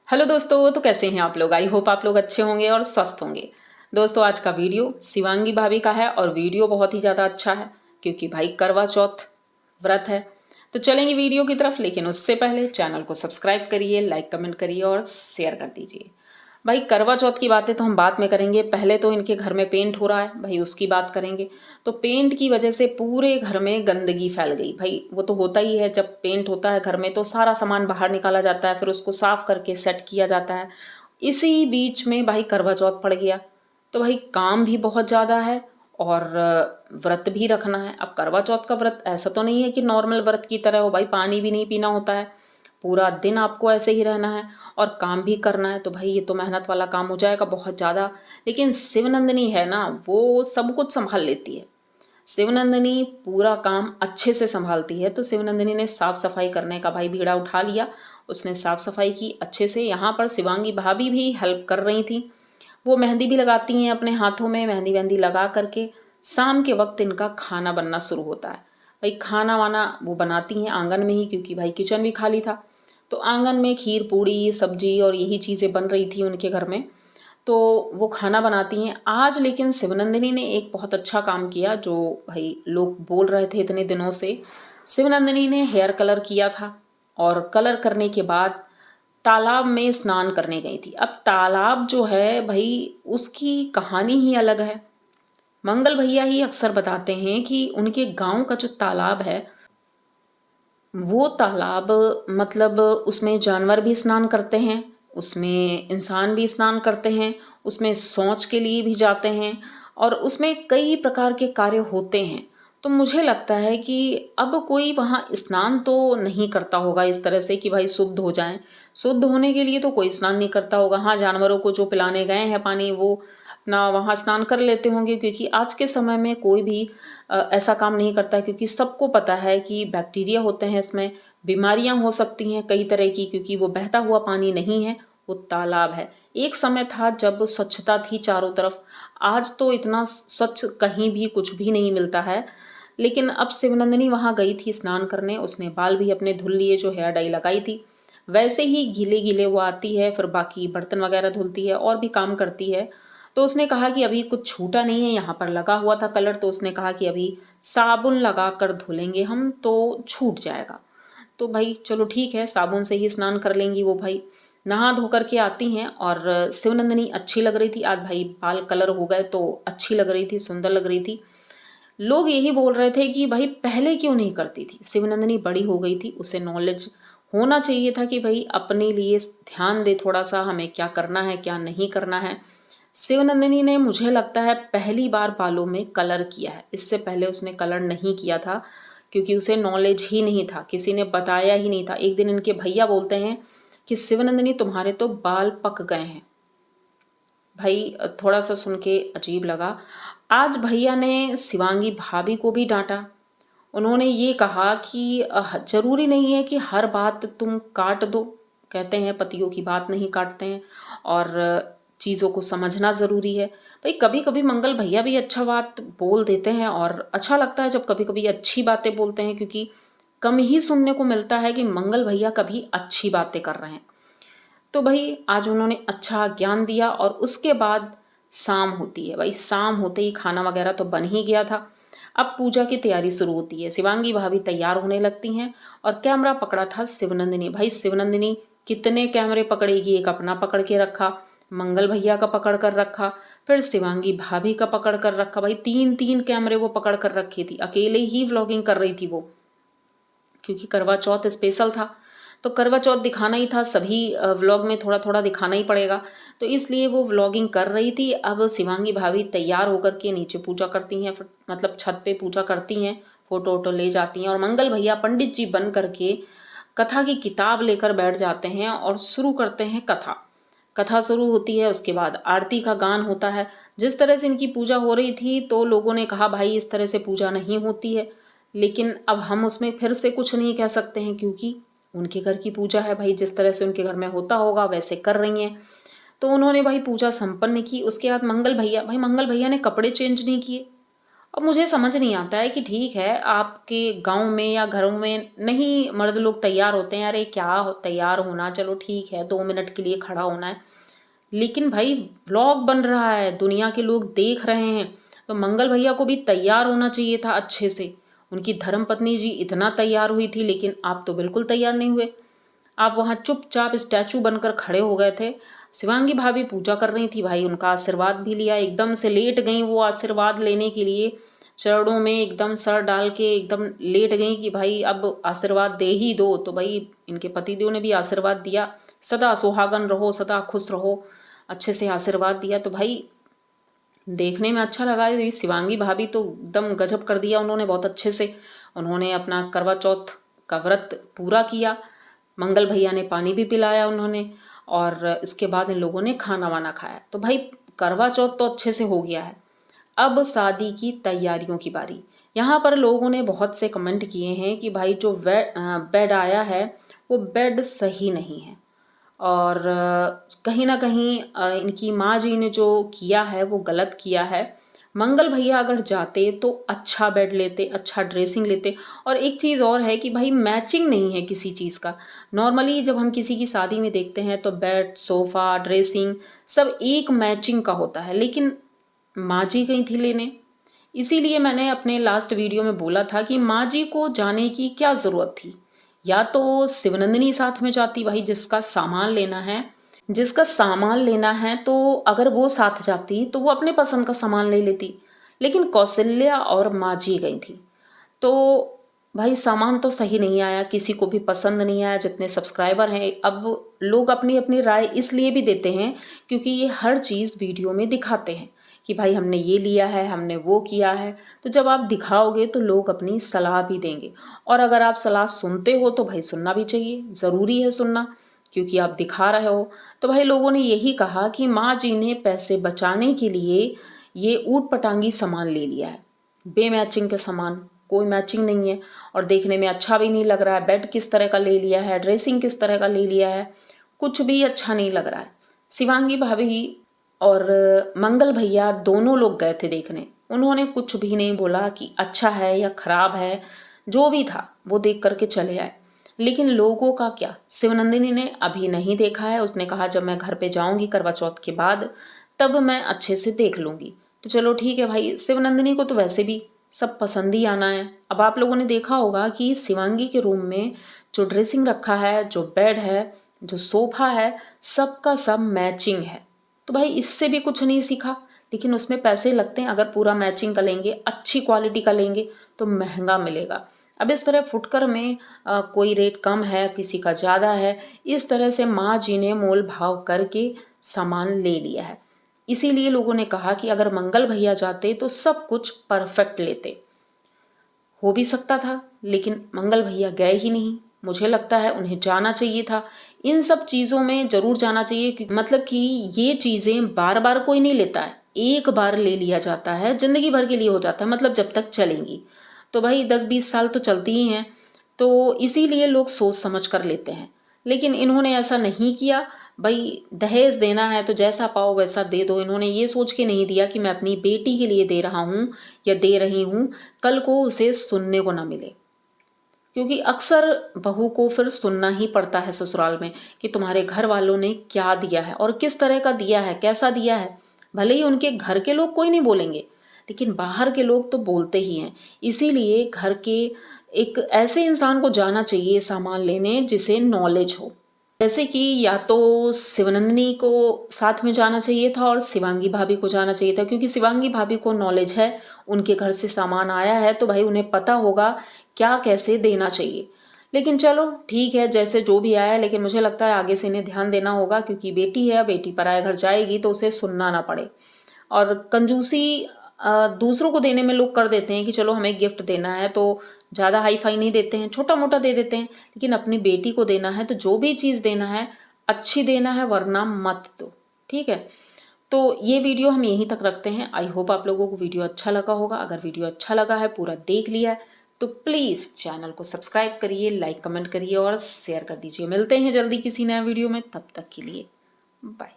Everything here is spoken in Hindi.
हेलो दोस्तों, तो कैसे हैं आप लोग। आई होप आप लोग अच्छे होंगे और स्वस्थ होंगे। दोस्तों, आज का वीडियो शिवांगी भाभी का है और वीडियो बहुत ही ज़्यादा अच्छा है क्योंकि भाई करवा चौथ व्रत है। तो चलेंगे वीडियो की तरफ, लेकिन उससे पहले चैनल को सब्सक्राइब करिए, लाइक कमेंट करिए और शेयर कर दीजिए। भाई करवा चौथ की बातें तो हम बाद में करेंगे, पहले तो इनके घर में पेंट हो रहा है, भाई उसकी बात करेंगे। तो पेंट की वजह से पूरे घर में गंदगी फैल गई। भाई वो तो होता ही है, जब पेंट होता है घर में तो सारा सामान बाहर निकाला जाता है, फिर उसको साफ करके सेट किया जाता है। इसी बीच में भाई करवा चौथ पड़ गया, तो भाई काम भी बहुत ज़्यादा है और व्रत भी रखना है। अब करवा चौथ का व्रत ऐसा तो नहीं है कि नॉर्मल व्रत की तरह हो, भाई पानी भी नहीं पीना होता है, पूरा दिन आपको ऐसे ही रहना है और काम भी करना है। तो भाई ये तो मेहनत वाला काम हो जाएगा बहुत ज़्यादा। लेकिन शिवनंदिनी है ना, वो सब कुछ संभाल लेती है। शिवनंदिनी पूरा काम अच्छे से संभालती है। तो शिवनंदिनी ने साफ सफाई करने का भाई बीड़ा उठा लिया, उसने साफ सफाई की अच्छे से। यहाँ पर शिवांगी भाभी भी हेल्प कर रही थी, वो मेहंदी भी लगाती हैं अपने हाथों में, मेहंदी वेहंदी लगा करके शाम के वक्त इनका खाना बनना शुरू होता है। भाई खाना वाना वो बनाती हैं आंगन में ही, क्योंकि भाई किचन भी खाली था। तो आंगन में खीर पूड़ी सब्जी और यही चीज़ें बन रही थी उनके घर में, तो वो खाना बनाती हैं आज। लेकिन शिवनंदिनी ने एक बहुत अच्छा काम किया, जो भाई लोग बोल रहे थे इतने दिनों से। शिवनंदिनी ने हेयर कलर किया था और कलर करने के बाद तालाब में स्नान करने गई थी। अब तालाब जो है भाई, उसकी कहानी ही अलग है। मंगल भैया ही अक्सर बताते हैं कि उनके गांव का जो तालाब है, वो तालाब मतलब उसमें जानवर भी स्नान करते हैं, उसमें इंसान भी स्नान करते हैं, उसमें शौच के लिए भी जाते हैं और उसमें कई प्रकार के कार्य होते हैं। तो मुझे लगता है कि अब कोई वहाँ स्नान तो नहीं करता होगा इस तरह से कि भाई शुद्ध हो जाएं। शुद्ध होने के लिए तो कोई स्नान नहीं करता होगा। हाँ, जानवरों को जो पिलाने गए हैं पानी, वो अपना वहाँ स्नान कर लेते होंगे, क्योंकि आज के समय में कोई भी ऐसा काम नहीं करता, क्योंकि सबको पता है कि बैक्टीरिया होते हैं इसमें, बीमारियां हो सकती हैं कई तरह की, क्योंकि वो बहता हुआ पानी नहीं है, वो तालाब है। एक समय था जब स्वच्छता थी चारों तरफ, आज तो इतना स्वच्छ कहीं भी कुछ भी नहीं मिलता है। लेकिन अब शिवनंदिनी वहां गई थी स्नान करने, उसने बाल भी अपने धुल लिए, जो हेयर डाई लगाई थी। वैसे ही गीले गीले वो आती है, फिर बाकी बर्तन वगैरह धुलती है और भी काम करती है। तो उसने कहा कि अभी कुछ छूटा नहीं है, यहाँ पर लगा हुआ था कलर, तो उसने कहा कि अभी साबुन लगा कर धुलेंगे हम तो छूट जाएगा। तो भाई चलो ठीक है, साबुन से ही स्नान कर लेंगी वो। भाई नहा धो करके आती हैं और शिवनंदिनी अच्छी लग रही थी आज, भाई बाल कलर हो गए तो अच्छी लग रही थी, सुंदर लग रही थी। लोग यही बोल रहे थे कि भाई पहले क्यों नहीं करती थी। शिवनंदिनी बड़ी हो गई थी, उसे नॉलेज होना चाहिए था कि भाई अपने लिए ध्यान दे थोड़ा सा, हमें क्या करना है क्या नहीं करना है। शिवनंदिनी ने मुझे लगता है पहली बार बालों में कलर किया है, इससे पहले उसने कलर नहीं किया था, क्योंकि उसे नॉलेज ही नहीं था, किसी ने बताया ही नहीं था। एक दिन इनके भैया बोलते हैं कि शिवनंदिनी तुम्हारे तो बाल पक गए हैं। भाई थोड़ा सा सुन के अजीब लगा। आज भैया ने शिवांगी भाभी को भी डांटा। उन्होंने ये कहा कि जरूरी नहीं है कि हर बात तुम काट दो, कहते हैं पतियों की बात नहीं काटते हैं और चीज़ों को समझना ज़रूरी है। भाई कभी कभी मंगल भैया भी अच्छा बात बोल देते हैं और अच्छा लगता है जब कभी कभी अच्छी बातें बोलते हैं, क्योंकि कम ही सुनने को मिलता है कि मंगल भैया कभी अच्छी बातें कर रहे हैं। तो भाई आज उन्होंने अच्छा ज्ञान दिया और उसके बाद शाम होती है। भाई शाम होते ही खाना वगैरह तो बन ही गया था, अब पूजा की तैयारी शुरू होती है। शिवांगी भाभी तैयार होने लगती हैं और कैमरा पकड़ा था शिवनंदिनी। भाई शिवनंदिनी कितने कैमरे पकड़ेगी, एक अपना पकड़ के रखा, मंगल भैया का पकड़ कर रखा, फिर शिवांगी भाभी का पकड़ कर रखा। भाई तीन तीन कैमरे वो पकड़ कर रखी थी, अकेले ही व्लॉगिंग कर रही थी वो, क्योंकि करवा चौथ स्पेशल था तो करवा चौथ दिखाना ही था, सभी व्लॉग में थोड़ा थोड़ा दिखाना ही पड़ेगा, तो इसलिए वो व्लॉगिंग कर रही थी। अब शिवांगी भाभी तैयार होकर के नीचे पूजा करती हैं, मतलब छत पे पूजा करती हैं, फोटो वोटो ले जाती हैं और मंगल भैया पंडित जी बन करके कथा की किताब लेकर बैठ जाते हैं और शुरू करते हैं कथा। कथा शुरू होती है, उसके बाद आरती का गान होता है। जिस तरह से इनकी पूजा हो रही थी तो लोगों ने कहा भाई इस तरह से पूजा नहीं होती है, लेकिन अब हम उसमें फिर से कुछ नहीं कह सकते हैं, क्योंकि उनके घर की पूजा है। भाई जिस तरह से उनके घर में होता होगा वैसे कर रही हैं। तो उन्होंने भाई पूजा संपन्न की। उसके बाद मंगल भैया, भाई मंगल भैया ने कपड़े चेंज नहीं किए, अब मुझे समझ नहीं आता है कि ठीक है, आपके गांव में या घरों में नहीं मर्द लोग तैयार होते हैं, अरे क्या तैयार होना, चलो ठीक है 2 मिनट के लिए खड़ा होना है, लेकिन भाई व्लॉग बन रहा है, दुनिया के लोग देख रहे हैं, तो मंगल भैया को भी तैयार होना चाहिए था अच्छे से। उनकी धर्मपत्नी जी इतना तैयार हुई थी, लेकिन आप तो बिल्कुल तैयार नहीं हुए। आप वहाँ चुपचाप स्टैचू बनकर खड़े हो गए थे। शिवांगी भाभी पूजा कर रही थी, भाई उनका आशीर्वाद भी लिया, एकदम से लेट गई वो आशीर्वाद लेने के लिए, चरणों में एकदम सर डाल के एकदम लेट गई कि भाई अब आशीर्वाद दे ही दो। तो भाई इनके पतिदेव ने भी आशीर्वाद दिया, सदा सुहागन रहो, सदा खुश रहो, अच्छे से आशीर्वाद दिया। तो भाई देखने में अच्छा लगा। ये शिवांगी भाभी तो एकदम गजब कर दिया उन्होंने, बहुत अच्छे से उन्होंने अपना करवा चौथ का व्रत पूरा किया। मंगल भैया ने पानी भी पिलाया उन्होंने, और इसके बाद इन लोगों ने खाना वाना खाया। तो भाई करवा चौथ तो अच्छे से हो गया है, अब शादी की तैयारियों की बारी। यहाँ पर लोगों ने बहुत से कमेंट किए हैं कि भाई जो बेड आया है वो बेड सही नहीं है, और कहीं ना कहीं इनकी माँ जी ने जो किया है वो गलत किया है। मंगल भैया अगर जाते तो अच्छा बेड लेते, अच्छा ड्रेसिंग लेते। और एक चीज़ और है कि भाई मैचिंग नहीं है किसी चीज़ का। नॉर्मली जब हम किसी की शादी में देखते हैं तो बेड, सोफ़ा, ड्रेसिंग सब एक मैचिंग का होता है, लेकिन माँ जी गई थी लेने। इसीलिए मैंने अपने लास्ट वीडियो में बोला था कि माँ जी को जाने की क्या ज़रूरत थी, या तो शिवनंदिनी साथ में जाती, भाई जिसका सामान लेना है तो अगर वो साथ जाती तो वो अपने पसंद का सामान ले लेती, लेकिन कौशल्या और माँ जी गई थी। तो भाई सामान तो सही नहीं आया, किसी को भी पसंद नहीं आया। जितने सब्सक्राइबर हैं, अब लोग अपनी अपनी राय इसलिए भी देते हैं क्योंकि ये हर चीज़ वीडियो में दिखाते हैं कि भाई हमने ये लिया है, हमने वो किया है। तो जब आप दिखाओगे तो लोग अपनी सलाह भी देंगे, और अगर आप सलाह सुनते हो तो भाई सुनना भी चाहिए, ज़रूरी है सुनना, क्योंकि आप दिखा रहे हो। तो भाई लोगों ने यही कहा कि माँ जी ने पैसे बचाने के लिए ये ऊट पटांगी सामान ले लिया है, बेमैचिंग के सामान, कोई मैचिंग नहीं है और देखने में अच्छा भी नहीं लग रहा है। बेड किस तरह का ले लिया है, ड्रेसिंग किस तरह का ले लिया है, कुछ भी अच्छा नहीं लग रहा है। शिवांगी भाभी और मंगल भैया दोनों लोग गए थे देखने, उन्होंने कुछ भी नहीं बोला कि अच्छा है या खराब है, जो भी था वो देख करके चले आए। लेकिन लोगों का क्या, शिवनंदिनी ने अभी नहीं देखा है, उसने कहा जब मैं घर पे जाऊंगी करवा चौथ के बाद तब मैं अच्छे से देख लूंगी। तो चलो ठीक है भाई, शिवनंदिनी को तो वैसे भी सब पसंद ही आना है। अब आप लोगों ने देखा होगा कि शिवांगी के रूम में जो ड्रेसिंग रखा है, जो बेड है, जो सोफा है, सबका सब मैचिंग है। तो भाई इससे भी कुछ नहीं सीखा, लेकिन उसमें पैसे लगते हैं। अगर पूरा मैचिंग का लेंगे, अच्छी क्वालिटी का लेंगे तो महंगा मिलेगा। अब इस तरह फुटकर में कोई रेट कम है, किसी का ज़्यादा है, इस तरह से माँ जी ने मोल भाव करके सामान ले लिया है। इसीलिए लोगों ने कहा कि अगर मंगल भैया जाते तो सब कुछ परफेक्ट लेते। हो भी सकता था, लेकिन मंगल भैया गए ही नहीं। मुझे लगता है उन्हें जाना चाहिए था, इन सब चीज़ों में ज़रूर जाना चाहिए, मतलब कि ये चीज़ें बार बार कोई नहीं लेता है, एक बार ले लिया जाता है, ज़िंदगी भर के लिए हो जाता है, मतलब जब तक चलेंगी। तो भाई 10-20 साल तो चलती ही हैं, तो इसीलिए लोग सोच समझ कर लेते हैं। लेकिन इन्होंने ऐसा नहीं किया। भाई दहेज देना है तो जैसा पाओ वैसा दे दो। इन्होंने ये सोच के नहीं दिया कि मैं अपनी बेटी के लिए दे रहा हूँ या दे रही हूँ, कल को उसे सुनने को ना मिले। क्योंकि अक्सर बहू को फिर सुनना ही पड़ता है ससुराल में कि तुम्हारे घर वालों ने क्या दिया है और किस तरह का दिया है, कैसा दिया है। भले ही उनके घर के लोग कोई नहीं बोलेंगे, लेकिन बाहर के लोग तो बोलते ही हैं। इसीलिए घर के एक ऐसे इंसान को जाना चाहिए सामान लेने जिसे नॉलेज हो। जैसे कि या तो शिवनंदिनी को साथ में जाना चाहिए था और शिवांगी भाभी को जाना चाहिए था, क्योंकि शिवांगी भाभी को नॉलेज है, उनके घर से सामान आया है तो भाई उन्हें पता होगा क्या कैसे देना चाहिए। लेकिन चलो ठीक है, जैसे जो भी आया, लेकिन मुझे लगता है आगे से इन्हें ध्यान देना होगा, क्योंकि बेटी है, बेटी पराए घर जाएगी तो उसे सुनना ना पड़े। और कंजूसी दूसरों को देने में लोग कर देते हैं कि चलो हमें गिफ्ट देना है तो ज़्यादा हाई फाई नहीं देते हैं, छोटा मोटा दे देते हैं। लेकिन अपनी बेटी को देना है तो जो भी चीज़ देना है अच्छी देना है, वरना मत दो। ठीक है, तो ये वीडियो हम यहीं तक रखते हैं। आई होप आप लोगों को वीडियो अच्छा लगा होगा। अगर वीडियो अच्छा लगा है, पूरा देख लिया है, तो प्लीज़ चैनल को सब्सक्राइब करिए, लाइक कमेंट करिए और शेयर कर दीजिए। मिलते हैं जल्दी किसी नए वीडियो में, तब तक के लिए बाय।